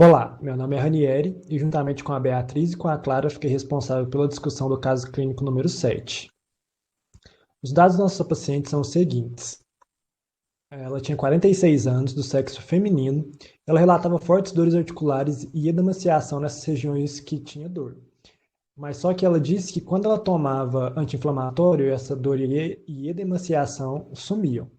Olá, meu nome é Ranieri e juntamente com a Beatriz e com a Clara fiquei responsável pela discussão do caso clínico número 7. Os dados da nossa paciente são os seguintes. Ela tinha 46 anos, do sexo feminino. Ela relatava fortes dores articulares e edemaciação nessas regiões que tinha dor. Mas só que ela disse que quando ela tomava anti-inflamatório, essa dor e edemaciação sumiam.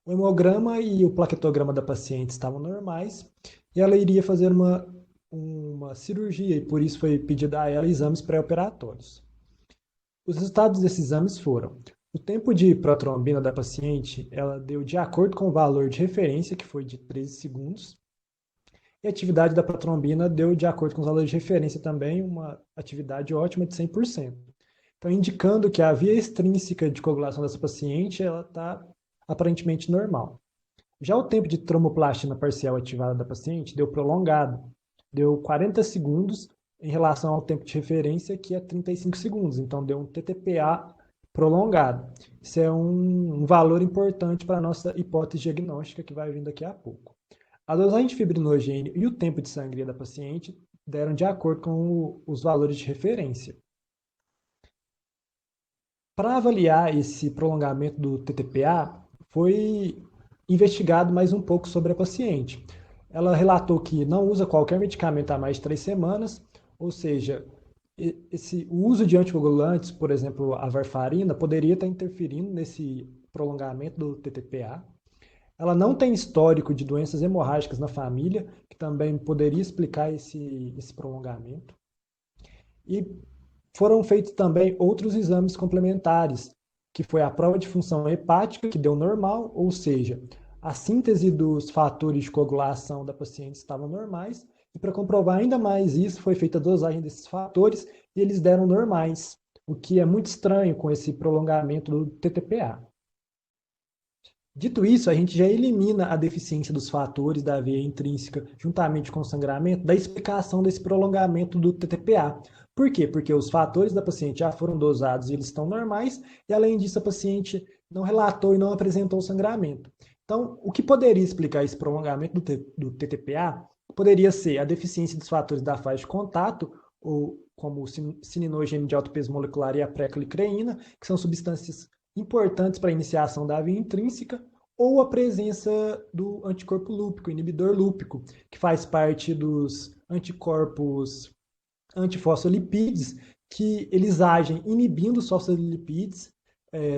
O hemograma e o plaquetograma da paciente estavam normais e ela iria fazer uma cirurgia e por isso foi pedida a ela exames pré-operatórios. Os resultados desses exames foram: o tempo de protrombina da paciente, ela deu de acordo com o valor de referência, que foi de 13 segundos, e a atividade da protrombina deu de acordo com os valores de referência também, uma atividade ótima de 100%. Então, indicando que a via extrínseca de coagulação dessa paciente, ela está aparentemente normal. Já o tempo de tromboplastina parcial ativada da paciente deu prolongado, deu 40 segundos em relação ao tempo de referência, que é 35 segundos, então deu um TTPA prolongado. Isso é um valor importante para a nossa hipótese diagnóstica que vai vir daqui a pouco. A dosagem de fibrinogênio e o tempo de sangria da paciente deram de acordo com os valores de referência. Para avaliar esse prolongamento do TTPA, foi investigado mais um pouco sobre a paciente. Ela relatou que não usa qualquer medicamento há mais de 3 semanas, ou seja, o uso de anticoagulantes, por exemplo, a varfarina, poderia estar interferindo nesse prolongamento do TTPA. Ela não tem histórico de doenças hemorrágicas na família, que também poderia explicar esse prolongamento. E foram feitos também outros exames complementares, que foi a prova de função hepática, que deu normal, ou seja, a síntese dos fatores de coagulação da paciente estavam normais, e para comprovar ainda mais isso, foi feita a dosagem desses fatores e eles deram normais, o que é muito estranho com esse prolongamento do TTPA. Dito isso, a gente já elimina a deficiência dos fatores da veia intrínseca juntamente com o sangramento da explicação desse prolongamento do TTPA. Por quê? Porque os fatores da paciente já foram dosados e eles estão normais, e além disso a paciente não relatou e não apresentou sangramento. Então, o que poderia explicar esse prolongamento do TTPA poderia ser a deficiência dos fatores da fase de contato, ou como o cininogênio de alto peso molecular e a precalicreína, que são substâncias importantes para a iniciação da via intrínseca, ou a presença do anticorpo lúpico, inibidor lúpico, que faz parte dos anticorpos antifosfolipídios, que eles agem inibindo os fosfolipídios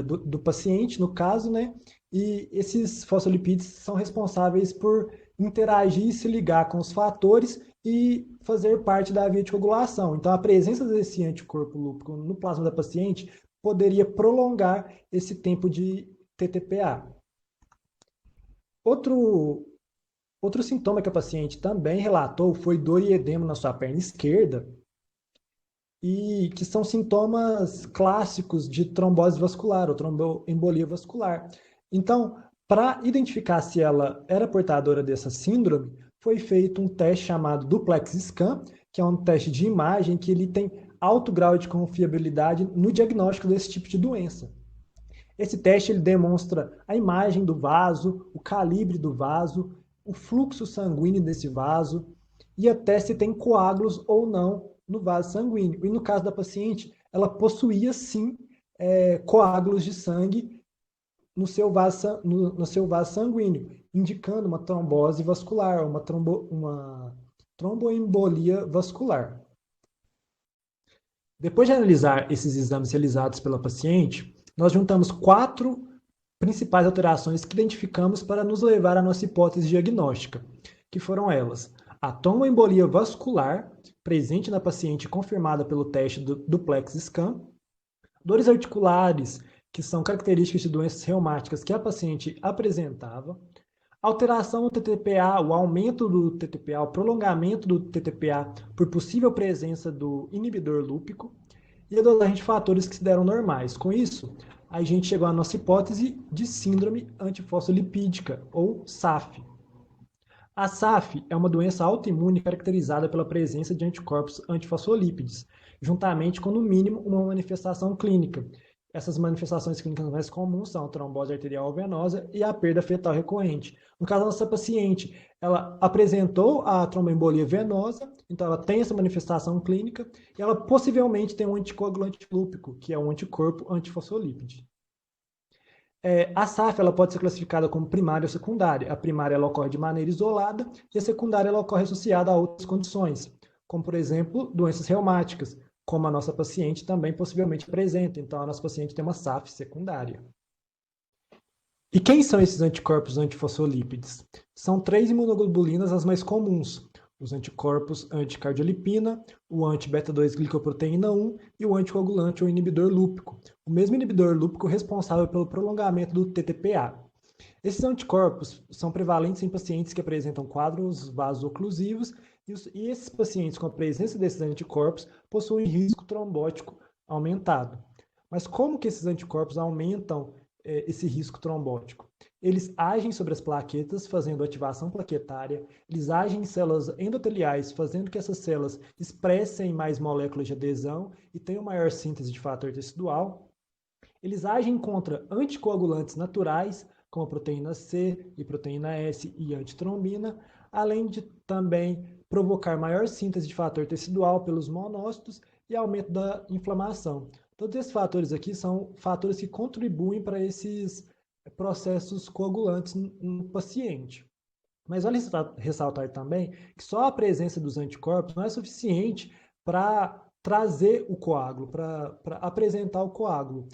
do paciente, no caso, né? E esses fosfolipídios são responsáveis por interagir e se ligar com os fatores e fazer parte da via de coagulação. Então, a presença desse anticorpo lúpico no plasma da paciente poderia prolongar esse tempo de TTPA. Outro sintoma que a paciente também relatou foi dor e edema na sua perna esquerda, e que são sintomas clássicos de trombose vascular ou tromboembolia vascular. Então, para identificar se ela era portadora dessa síndrome, foi feito um teste chamado duplex scan, que é um teste de imagem que ele tem alto grau de confiabilidade no diagnóstico desse tipo de doença. Esse teste ele demonstra a imagem do vaso, o calibre do vaso, o fluxo sanguíneo desse vaso e até se tem coágulos ou não no vaso sanguíneo. E no caso da paciente, ela possuía sim coágulos de sangue no seu vaso sanguíneo, indicando uma trombose vascular, uma tromboembolia vascular. Depois de analisar esses exames realizados pela paciente, nós juntamos 4 principais alterações que identificamos para nos levar à nossa hipótese diagnóstica, que foram elas: a tromboembolia vascular, presente na paciente confirmada pelo teste do duplex scan, dores articulares, que são características de doenças reumáticas que a paciente apresentava, alteração do TTPA, o aumento do TTPA, o prolongamento do TTPA por possível presença do inibidor lúpico e a dosagem de fatores que se deram normais. Com isso, a gente chegou à nossa hipótese de síndrome antifosfolipídica, ou SAF. A SAF é uma doença autoimune caracterizada pela presença de anticorpos antifosfolípides, juntamente com, no mínimo, uma manifestação clínica. Essas manifestações clínicas mais comuns são a trombose arterial venosa e a perda fetal recorrente. No caso, a nossa paciente, ela apresentou a tromboembolia venosa, então ela tem essa manifestação clínica, e ela possivelmente tem um anticoagulante lúpico, que é um anticorpo antifosfolípide. A SAF ela pode ser classificada como primária ou secundária. A primária ela ocorre de maneira isolada e a secundária ela ocorre associada a outras condições, como, por exemplo, doenças reumáticas, como a nossa paciente também possivelmente apresenta. Então, a nossa paciente tem uma SAF secundária. E quem são esses anticorpos antifosfolípides? São 3 imunoglobulinas as mais comuns: os anticorpos anticardiolipina, o anti-beta-2-glicoproteína 1 e o anticoagulante ou inibidor lúpico, o mesmo inibidor lúpico responsável pelo prolongamento do TTPA. Esses anticorpos são prevalentes em pacientes que apresentam quadros vasoclusivos e esses pacientes com a presença desses anticorpos possuem risco trombótico aumentado. Mas como que esses anticorpos aumentam esse risco trombótico? Eles agem sobre as plaquetas, fazendo ativação plaquetária, eles agem em células endoteliais, fazendo que essas células expressem mais moléculas de adesão e tenham maior síntese de fator tecidual. Eles agem contra anticoagulantes naturais, como a proteína C e proteína S e antitrombina, além de também provocar maior síntese de fator tecidual pelos monócitos e aumento da inflamação. Todos esses fatores aqui são fatores que contribuem para esses processos coagulantes no paciente. Mas vale ressaltar também que só a presença dos anticorpos não é suficiente para trazer o coágulo, para apresentar o coágulo.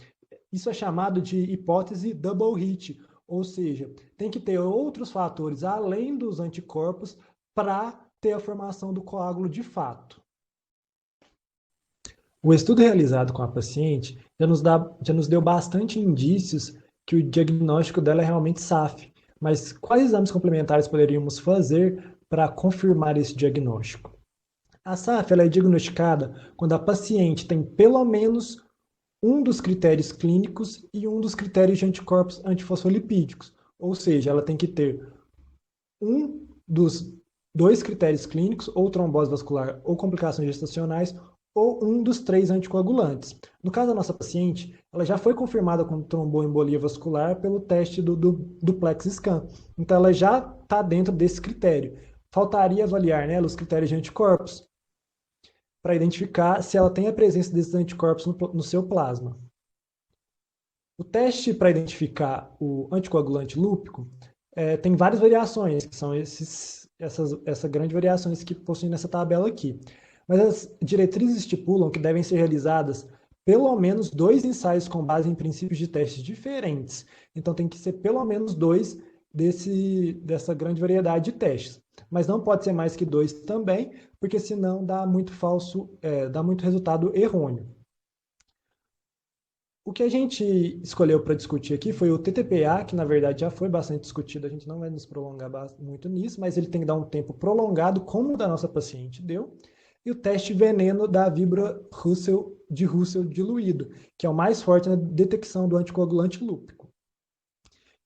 Isso é chamado de hipótese double hit, ou seja, tem que ter outros fatores além dos anticorpos para ter a formação do coágulo de fato. O estudo realizado com a paciente já nos deu bastante indícios que o diagnóstico dela é realmente SAF, mas quais exames complementares poderíamos fazer para confirmar esse diagnóstico? A SAF ela é diagnosticada quando a paciente tem pelo menos um dos critérios clínicos e um dos critérios de anticorpos antifosfolipídicos, ou seja, ela tem que ter um dos dois critérios clínicos, ou trombose vascular ou complicações gestacionais, ou um dos 3 anticoagulantes. No caso da nossa paciente, ela já foi confirmada com tromboembolia vascular pelo teste do duplex scan. Então ela já está dentro desse critério. Faltaria avaliar nela os critérios de anticorpos para identificar se ela tem a presença desses anticorpos no seu plasma. O teste para identificar o anticoagulante lúpico tem várias variações, que são essas grandes variações que possuem nessa tabela aqui. Mas as diretrizes estipulam que devem ser realizadas pelo menos 2 ensaios com base em princípios de testes diferentes. Então tem que ser pelo menos 2 dessa grande variedade de testes. Mas não pode ser mais que 2 também, porque senão dá muito dá muito resultado errôneo. O que a gente escolheu para discutir aqui foi o TTPA, que na verdade já foi bastante discutido, a gente não vai nos prolongar muito nisso, mas ele tem que dar um tempo prolongado, como o da nossa paciente deu, e o teste veneno da víbora de Russell diluído, que é o mais forte na detecção do anticoagulante lúpico.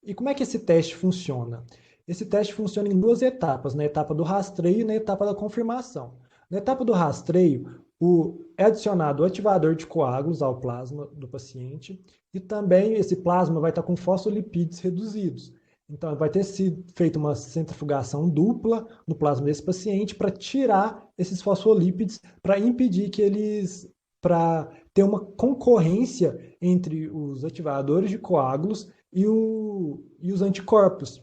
E como é que esse teste funciona? Esse teste funciona em 2 etapas, na etapa do rastreio e na etapa da confirmação. Na etapa do rastreio, é adicionado o ativador de coágulos ao plasma do paciente e também esse plasma vai estar com fosfolipídios reduzidos. Então, vai ter sido feita uma centrifugação dupla no plasma desse paciente para tirar esses fosfolípides, para impedir que para ter uma concorrência entre os ativadores de coágulos e os anticorpos.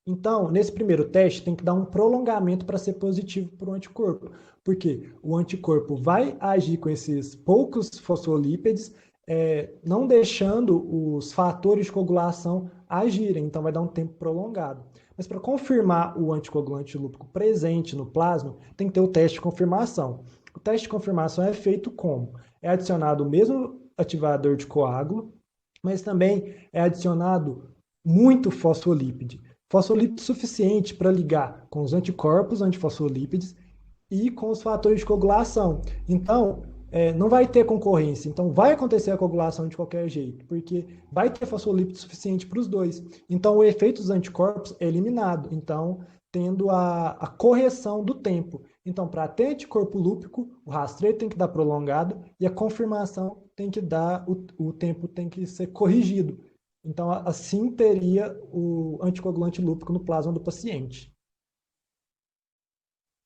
Então, nesse primeiro teste, tem que dar um prolongamento para ser positivo para o anticorpo, porque o anticorpo vai agir com esses poucos fosfolípides, não deixando os fatores de coagulação agirem, então vai dar um tempo prolongado. Mas para confirmar o anticoagulante lúpico presente no plasma, tem que ter o teste de confirmação. O teste de confirmação é feito como? É adicionado o mesmo ativador de coágulo, mas também é adicionado muito fosfolípide. Fosfolípide suficiente para ligar com os anticorpos antifosfolípides e com os fatores de coagulação. Então, não vai ter concorrência. Então, vai acontecer a coagulação de qualquer jeito, porque vai ter fosfolípide suficiente para os dois. Então, o efeito dos anticorpos é eliminado. Então, tendo a correção do tempo. Então, para ter anticorpo lúpico, o rastreio tem que dar prolongado e a confirmação tem que dar, o tempo tem que ser corrigido. Então, assim teria o anticoagulante lúpico no plasma do paciente.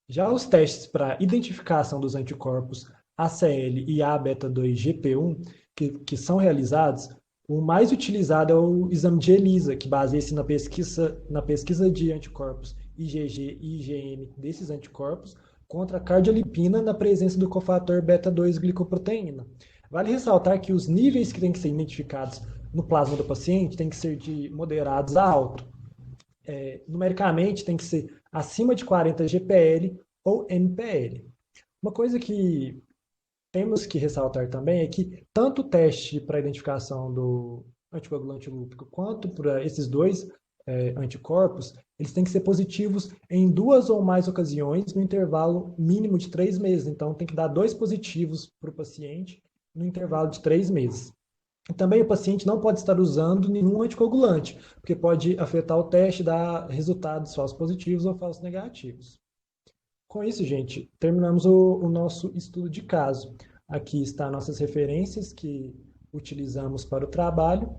Já os testes para identificação dos anticorpos ACL e A-beta-2-GP1, que são realizados, o mais utilizado é o exame de ELISA, que baseia-se na pesquisa de anticorpos IgG e IgM desses anticorpos contra a cardiolipina na presença do cofator beta-2 glicoproteína. Vale ressaltar que os níveis que têm que ser identificados no plasma do paciente têm que ser de moderados a alto. Numericamente, tem que ser acima de 40 GPL ou MPL. Uma coisa que temos que ressaltar também é que tanto o teste para identificação do anticoagulante lúpico quanto para esses dois anticorpos, eles têm que ser positivos em 2 ou mais ocasiões no intervalo mínimo de 3 meses. Então, tem que dar 2 positivos para o paciente no intervalo de 3 meses. E também o paciente não pode estar usando nenhum anticoagulante, porque pode afetar o teste e dar resultados falsos positivos ou falsos negativos. Com isso, gente, terminamos o nosso estudo de caso. Aqui estão nossas referências que utilizamos para o trabalho.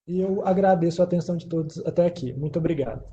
E eu agradeço a atenção de todos até aqui. Muito obrigado.